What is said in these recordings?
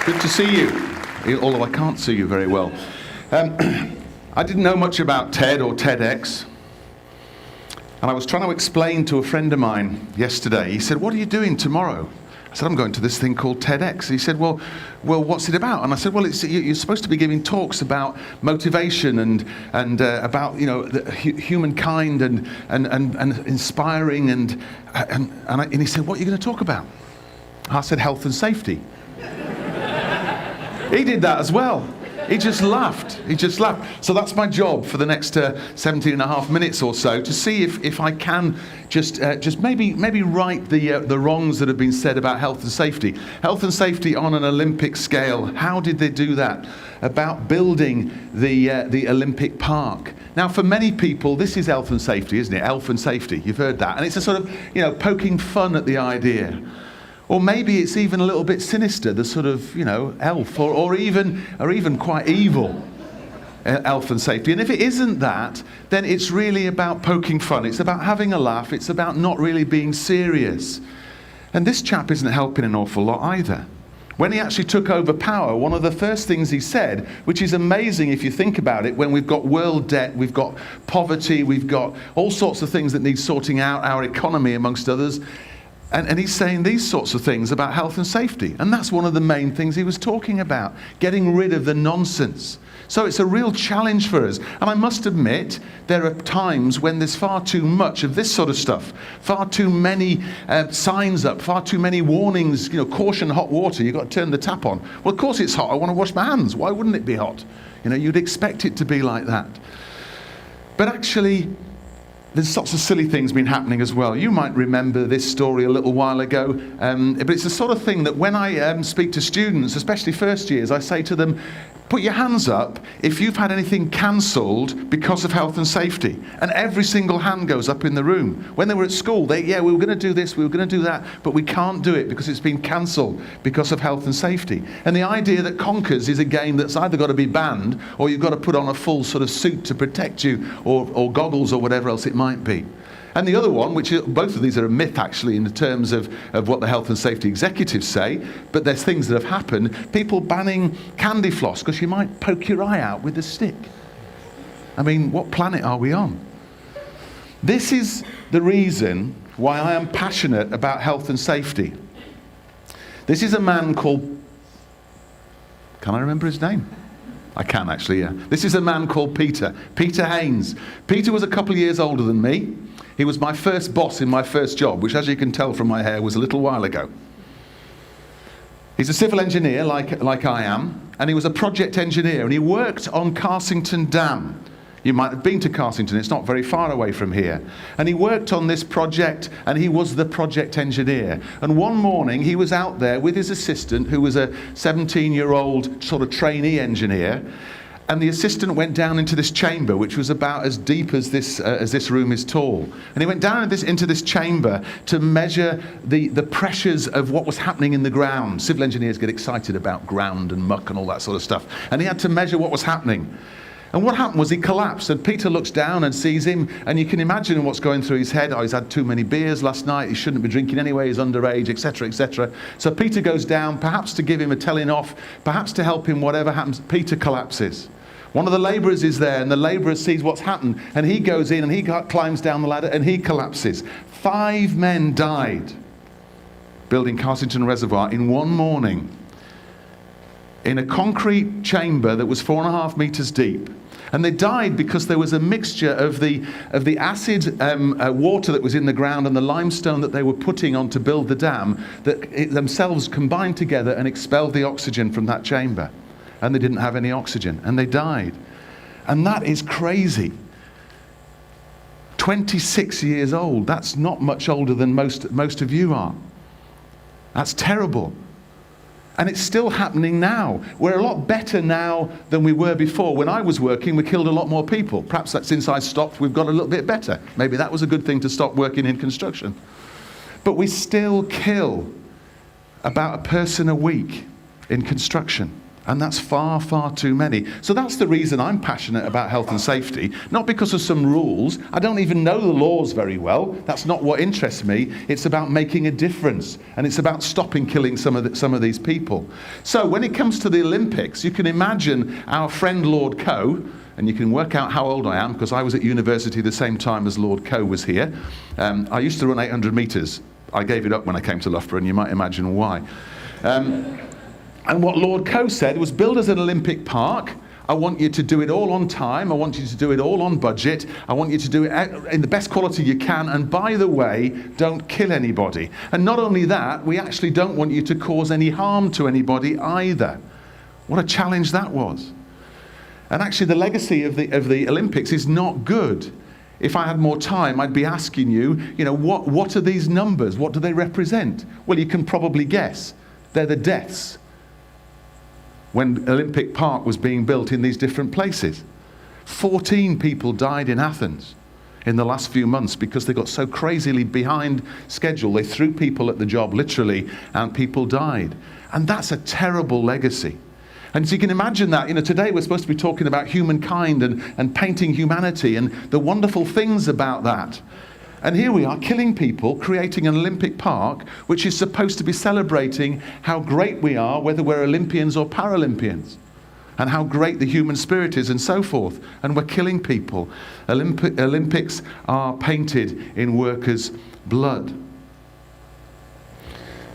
Good to see you, although I can't see you very well. I didn't know much about TED or TEDx, and I was trying to explain to a friend of mine yesterday. He said, "What are you doing tomorrow?" I said, "I'm going to this thing called TEDx." He said, well, what's it about? And I said, well, you're supposed to be giving talks about motivation and about, you know, humankind and inspiring and he said, "What are you going to talk about?" I said, "Health and safety." He did that as well. He just laughed. So that's my job for the next 17 and a half minutes or so, to see if I can just maybe right the wrongs that have been said about health and safety. Health and safety on an Olympic scale. How did they do that? About building the Olympic Park. Now, for many people, this is health and safety, isn't it? Health and safety. You've heard that, and it's a sort of, you know, poking fun at the idea. Or maybe it's even a little bit sinister, the sort of, you know, elf, or even quite evil health and safety. And if it isn't that, then it's really about poking fun. It's about having a laugh. It's about not really being serious. And this chap isn't helping an awful lot either. When he actually took over power, one of the first things he said, which is amazing if you think about it, when we've got world debt, we've got poverty, we've got all sorts of things that need sorting out, our economy amongst others, and he's saying these sorts of things about health and safety. And that's one of the main things he was talking about, getting rid of the nonsense. So it's a real challenge for us. And I must admit, there are times when there's far too much of this sort of stuff, far too many signs up, far too many warnings, you know, caution hot water, you've got to turn the tap on. Well, of course it's hot, I want to wash my hands. Why wouldn't it be hot? You know, you'd expect it to be like that. But actually, there's lots of silly things been happening as well. You might remember this story a little while ago, but it's the sort of thing that when I speak to students, especially first years, I say to them, put your hands up if you've had anything cancelled because of health and safety. And every single hand goes up in the room. When they were at school, we were going to do this, we were going to do that, but we can't do it because it's been cancelled because of health and safety. And the idea that Conkers is a game that's either got to be banned or you've got to put on a full sort of suit to protect you, or goggles or whatever else it might be. And the other one, which both of these are a myth actually in terms of what the health and safety executives say, but there's things that have happened, people banning candy floss because you might poke your eye out with a stick. I mean, what planet are we on? This is the reason why I am passionate about health and safety. This is a man called, can I remember his name? I can actually, yeah. This is a man called Peter Haynes. Peter was a couple of years older than me. He was my first boss in my first job, which, as you can tell from my hair, was a little while ago. He's a civil engineer like I am, and he was a project engineer, and he worked on Carsington Dam. You might have been to Carsington, it's not very far away from here. And he worked on this project, and he was the project engineer. And one morning, he was out there with his assistant, who was a 17-year-old sort of trainee engineer, and the assistant went down into this chamber, which was about as deep as this room is tall. And he went down into this chamber to measure the pressures of what was happening in the ground. Civil engineers get excited about ground and muck and all that sort of stuff. And he had to measure what was happening. And what happened was he collapsed, and Peter looks down and sees him, and you can imagine what's going through his head. Oh, he's had too many beers last night, he shouldn't be drinking anyway, he's underage, etc., etc. So Peter goes down, perhaps to give him a telling off, perhaps to help him, whatever happens. Peter collapses. One of the labourers is there, and the labourer sees what's happened, and he goes in and he climbs down the ladder and he collapses. 5 men died building Carsington Reservoir in one morning in a concrete chamber that was 4.5 metres deep. And they died because there was a mixture of the acid water that was in the ground and the limestone that they were putting on to build the dam, that it themselves combined together and expelled the oxygen from that chamber. And they didn't have any oxygen, and they died. And that is crazy. 26 years old, that's not much older than most of you are. That's terrible. And it's still happening now. We're a lot better now than we were before. When I was working, we killed a lot more people. Perhaps that since I stopped, we've got a little bit better. Maybe that was a good thing to stop working in construction. But we still kill about a person a week in construction. And that's far, far too many. So that's the reason I'm passionate about health and safety, not because of some rules. I don't even know the laws very well. That's not what interests me. It's about making a difference, and it's about stopping killing some of these people. So when it comes to the Olympics, you can imagine our friend Lord Coe, and you can work out how old I am, because I was at university the same time as Lord Coe was here. I used to run 800 metres. I gave it up when I came to Loughborough, and you might imagine why. And what Lord Coe said was, build us an Olympic park. I want you to do it all on time. I want you to do it all on budget. I want you to do it in the best quality you can. And by the way, don't kill anybody. And not only that, we actually don't want you to cause any harm to anybody either. What a challenge that was. And actually the legacy of the Olympics is not good. If I had more time, I'd be asking you, what are these numbers? What do they represent? Well, you can probably guess. They're the deaths when Olympic Park was being built in these different places. 14 people died in Athens in the last few months because they got so crazily behind schedule. They threw people at the job, literally, and people died. And that's a terrible legacy. And so you can imagine that, today we're supposed to be talking about humankind and painting humanity and the wonderful things about that. And here we are killing people, creating an Olympic park, which is supposed to be celebrating how great we are, whether we're Olympians or Paralympians, and how great the human spirit is and so forth. And we're killing people. Olympics are painted in workers' blood.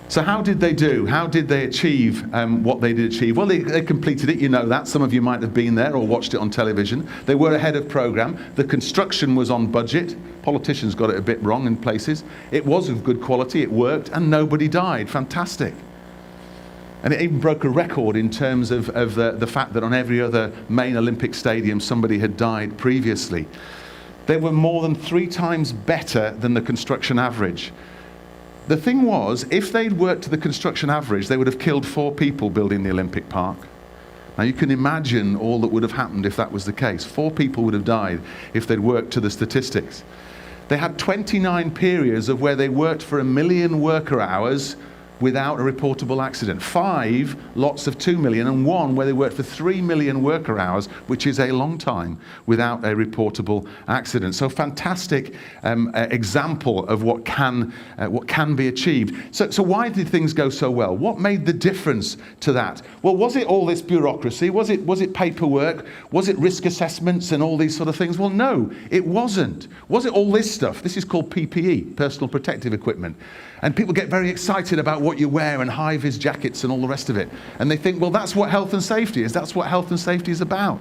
So how did they do? How did they achieve what they did achieve? Well, they completed it, that. Some of you might have been there or watched it on television. They were ahead of programme. The construction was on budget. Politicians got it a bit wrong in places. It was of good quality, it worked, and nobody died. Fantastic. And it even broke a record in terms of the fact that on every other main Olympic stadium somebody had died previously. They were more than 3 times better than the construction average. The thing was, if they'd worked to the construction average, they would have killed 4 people building the Olympic Park. Now you can imagine all that would have happened if that was the case. 4 people would have died if they'd worked to the statistics. They had 29 periods of where they worked for 1 million worker hours without a reportable accident. 5 lots of 2 million, and 1 where they worked for 3 million worker hours, which is a long time, without a reportable accident. So fantastic example of what can be achieved. So why did things go so well? What made the difference to that? Well, was it all this bureaucracy? Was it paperwork? Was it risk assessments and all these sort of things? Well, no, it wasn't. Was it all this stuff? This is called PPE, personal protective equipment. And people get very excited about what you wear and high-vis jackets and all the rest of it. And they think, well, that's what health and safety is. That's what health and safety is about.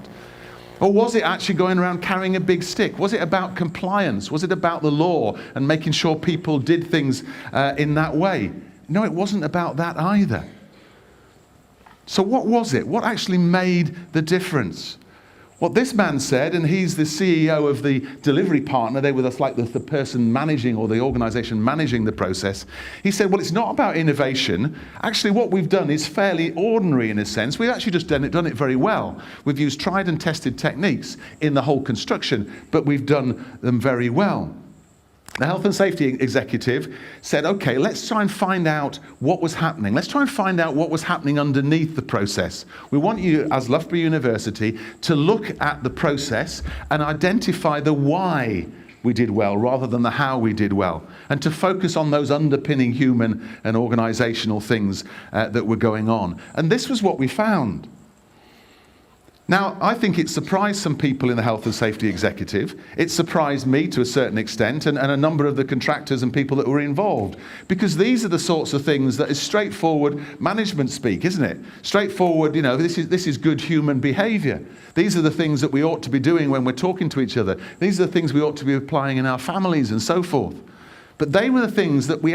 Or was it actually going around carrying a big stick? Was it about compliance? Was it about the law and making sure people did things in that way? No, it wasn't about that either. So what was it? What actually made the difference? What this man said, and he's the CEO of the delivery partner, they were like the person managing, or the organisation managing the process. He said, well, it's not about innovation. Actually, what we've done is fairly ordinary in a sense. We've actually just done it very well. We've used tried and tested techniques in the whole construction, but we've done them very well. The health and safety executive said, okay, let's try and find out what was happening. Let's try and find out what was happening underneath the process. We want you, as Loughborough University, to look at the process and identify the why we did well rather than the how we did well, and to focus on those underpinning human and organisational things that were going on. And this was what we found. Now, I think it surprised some people in the health and safety executive. It surprised me to a certain extent, and a number of the contractors and people that were involved. Because these are the sorts of things that is straightforward management speak, isn't it? Straightforward, this is good human behaviour. These are the things that we ought to be doing when we're talking to each other. These are the things we ought to be applying in our families and so forth. But they were the things that we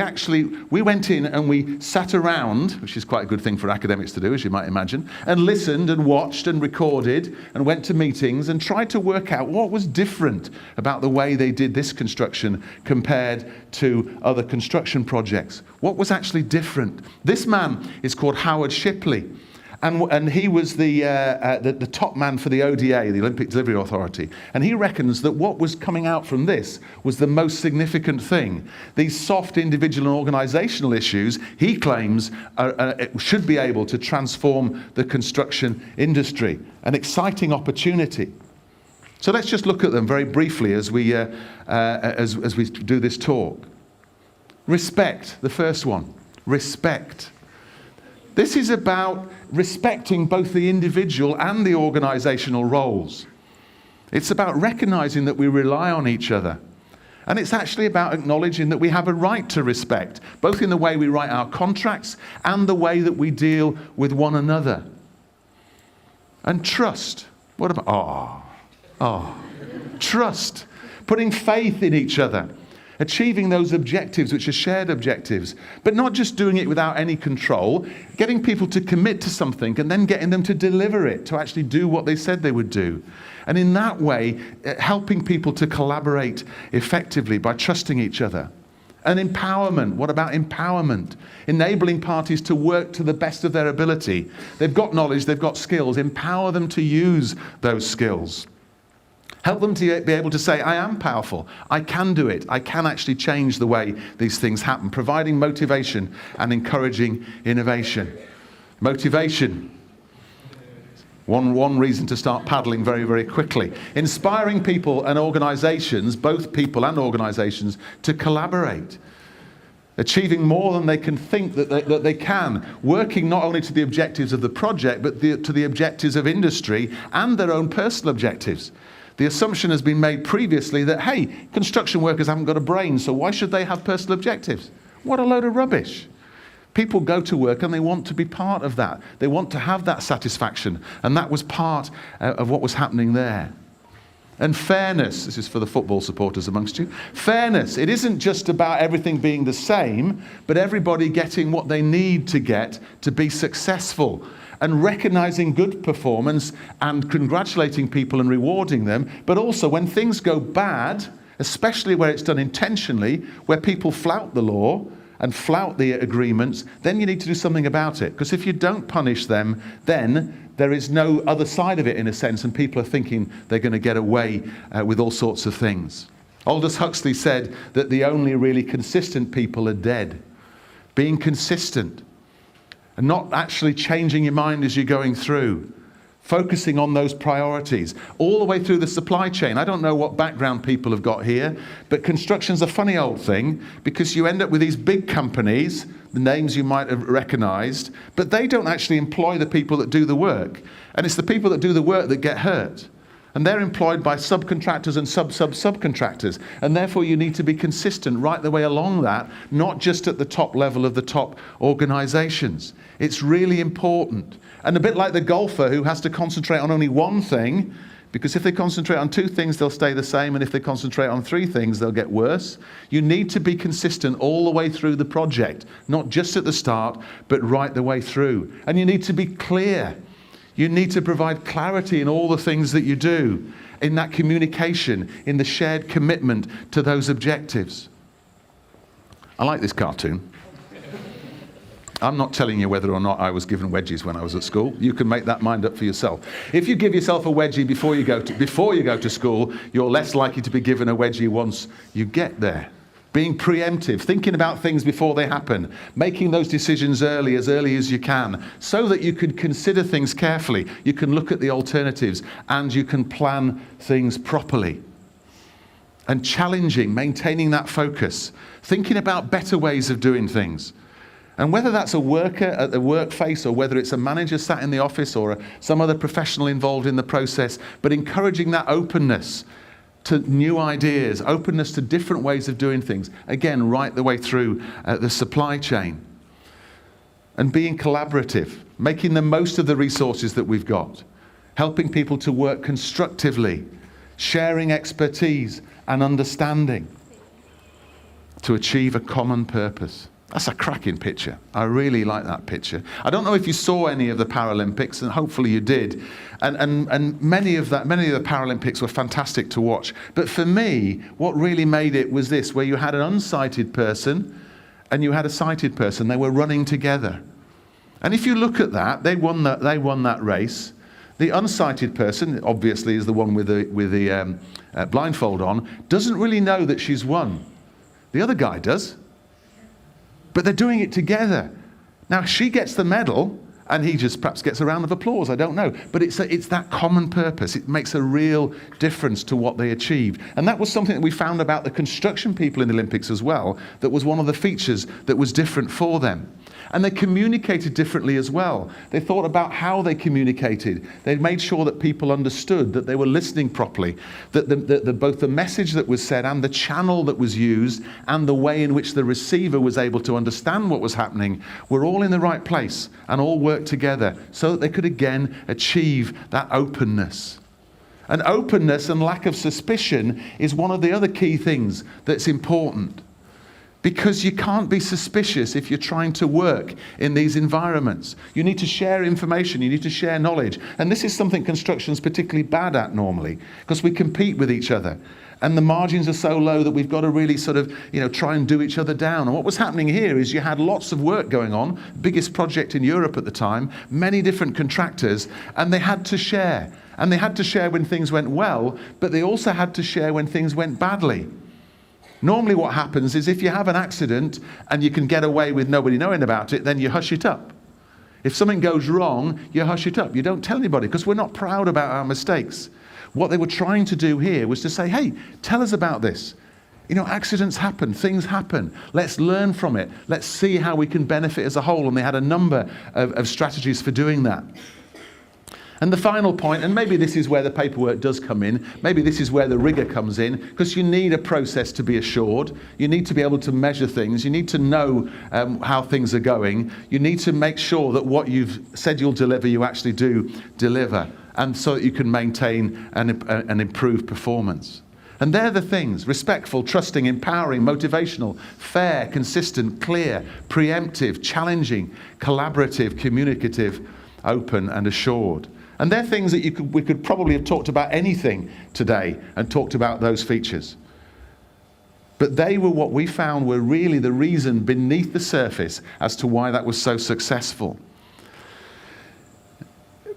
went in and we sat around, which is quite a good thing for academics to do, as you might imagine, and listened and watched and recorded and went to meetings and tried to work out what was different about the way they did this construction compared to other construction projects. What was actually different? This man is called Howard Shipley. And he was the top man for the ODA, the Olympic Delivery Authority. And he reckons that what was coming out from this was the most significant thing. These soft individual and organisational issues, he claims, should be able to transform the construction industry. An exciting opportunity. So let's just look at them very briefly as we do this talk. Respect, the first one. Respect. This is about respecting both the individual and the organisational roles. It's about recognising that we rely on each other. And it's actually about acknowledging that we have a right to respect, both in the way we write our contracts and the way that we deal with one another. And trust. What about, trust. Putting faith in each other. Achieving those objectives, which are shared objectives, but not just doing it without any control, getting people to commit to something and then getting them to deliver it, to actually do what they said they would do. And in that way, helping people to collaborate effectively by trusting each other. And empowerment. What about empowerment? Enabling parties to work to the best of their ability. They've got knowledge, they've got skills. Empower them to use those skills. Help them to be able to say, I am powerful, I can do it, I can actually change the way these things happen, providing motivation and encouraging innovation. Motivation. One reason to start paddling very, very quickly. Inspiring people and organisations, both people and organisations, to collaborate. Achieving more than they can think that they can. Working not only to the objectives of the project, but to the objectives of industry and their own personal objectives. The assumption has been made previously that, hey, construction workers haven't got a brain, so why should they have personal objectives? What a load of rubbish. People go to work and they want to be part of that. They want to have that satisfaction. And that was part of what was happening there. And fairness, this is for the football supporters amongst you. Fairness, it isn't just about everything being the same, but everybody getting what they need to get to be successful. And recognising good performance and congratulating people and rewarding them, but also when things go bad, especially where it's done intentionally, where people flout the law and flout the agreements, then you need to do something about it. Because if you don't punish them, then there is no other side of it in a sense, and people are thinking they're going to get away with all sorts of things. Aldous Huxley said that the only really consistent people are dead. Being consistent. And not actually changing your mind as you're going through. Focusing on those priorities. All the way through the supply chain. I don't know what background people have got here, but construction's a funny old thing because you end up with these big companies, the names you might have recognised, but they don't actually employ the people that do the work. And it's the people that do the work that get hurt. And they're employed by subcontractors and subcontractors. And therefore you need to be consistent right the way along that, not just at the top level of the top organisations. It's really important. And a bit like the golfer who has to concentrate on only one thing, because if they concentrate on two things, they'll stay the same. And if they concentrate on three things, they'll get worse. You need to be consistent all the way through the project, not just at the start, but right the way through. And you need to be clear. You need to provide clarity in all the things that you do, in that communication, in the shared commitment to those objectives. I like this cartoon. I'm not telling you whether or not I was given wedgies when I was at school. You can make that mind up for yourself. If you give yourself a wedgie before you go to school, you're less likely to be given a wedgie once you get there. Being preemptive, thinking about things before they happen, making those decisions as early as you can, so that you can consider things carefully, you can look at the alternatives, and you can plan things properly. And challenging, maintaining that focus, thinking about better ways of doing things. And whether that's a worker at the workplace or whether it's a manager sat in the office or some other professional involved in the process, but encouraging that openness to new ideas, openness to different ways of doing things, again, right the way through the supply chain. And being collaborative, making the most of the resources that we've got, helping people to work constructively, sharing expertise and understanding to achieve a common purpose. That's a cracking picture. I really like that picture. I don't know if you saw any of the Paralympics, and hopefully you did. And many of the Paralympics were fantastic to watch. But for me, what really made it was this, where you had an unsighted person and you had a sighted person. They were running together. And if you look at that, they won that race. The unsighted person, obviously, is the one with the blindfold on, doesn't really know that she's won. The other guy does. But they're doing it together. Now, she gets the medal, and he just perhaps gets a round of applause, I don't know. But it's that common purpose. It makes a real difference to what they achieved. And that was something that we found about the construction people in the Olympics as well, that was one of the features that was different for them. And they communicated differently as well. They thought about how they communicated. They made sure that people understood, that they were listening properly, that both the message that was said and the channel that was used and the way in which the receiver was able to understand what was happening were all in the right place and all worked together so that they could again achieve that openness. And openness and lack of suspicion is one of the other key things that's important. Because you can't be suspicious if you're trying to work in these environments. You need to share information, you need to share knowledge. And this is something construction's particularly bad at normally, because we compete with each other. And the margins are so low that we've got to really sort of, try and do each other down. And what was happening here is you had lots of work going on, biggest project in Europe at the time, many different contractors, and they had to share. And they had to share when things went well, but they also had to share when things went badly. Normally what happens is if you have an accident and you can get away with nobody knowing about it, then you hush it up. If something goes wrong, you hush it up. You don't tell anybody because we're not proud about our mistakes. What they were trying to do here was to say, hey, tell us about this. Accidents happen, things happen. Let's learn from it. Let's see how we can benefit as a whole. And they had a number of strategies for doing that. And the final point, and maybe this is where the paperwork does come in, maybe this is where the rigor comes in, because you need a process to be assured. You need to be able to measure things. You need to know how things are going. You need to make sure that what you've said you'll deliver, you actually do deliver, and so that you can maintain an improved performance. And they're the things: respectful, trusting, empowering, motivational, fair, consistent, clear, preemptive, challenging, collaborative, communicative, open, and assured. And they're things that we could probably have talked about anything today and talked about those features. But they were what we found were really the reason beneath the surface as to why that was so successful.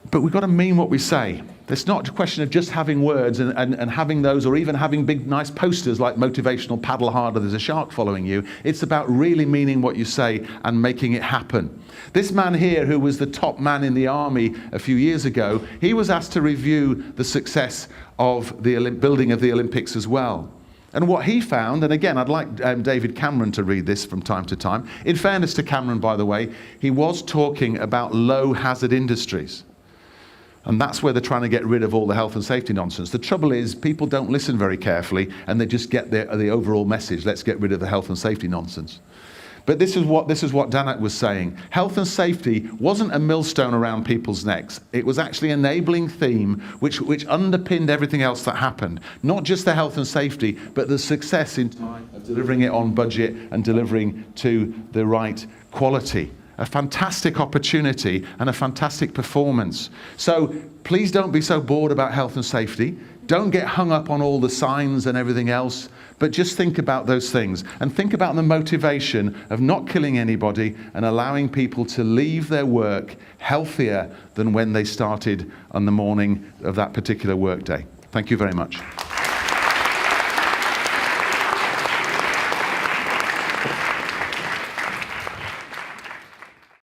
But we've got to mean what we say. It's not a question of just having words and having those, or even having big nice posters like motivational paddle harder, there's a shark following you. It's about really meaning what you say and making it happen. This man here, who was the top man in the army a few years ago, he was asked to review the success of the building of the Olympics as well. And what he found, and again, I'd like David Cameron to read this from time to time. In fairness to Cameron, by the way, he was talking about low hazard industries. And that's where they're trying to get rid of all the health and safety nonsense. The trouble is, people don't listen very carefully, and they just get the overall message: let's get rid of the health and safety nonsense. But this is what Danak was saying. Health and safety wasn't a millstone around people's necks. It was actually an enabling theme which underpinned everything else that happened. Not just the health and safety, but the success in time of delivering it on budget and delivering to the right quality. A fantastic opportunity and a fantastic performance. So please don't be so bored about health and safety. Don't get hung up on all the signs and everything else, but just think about those things and think about the motivation of not killing anybody and allowing people to leave their work healthier than when they started on the morning of that particular work day. Thank you very much.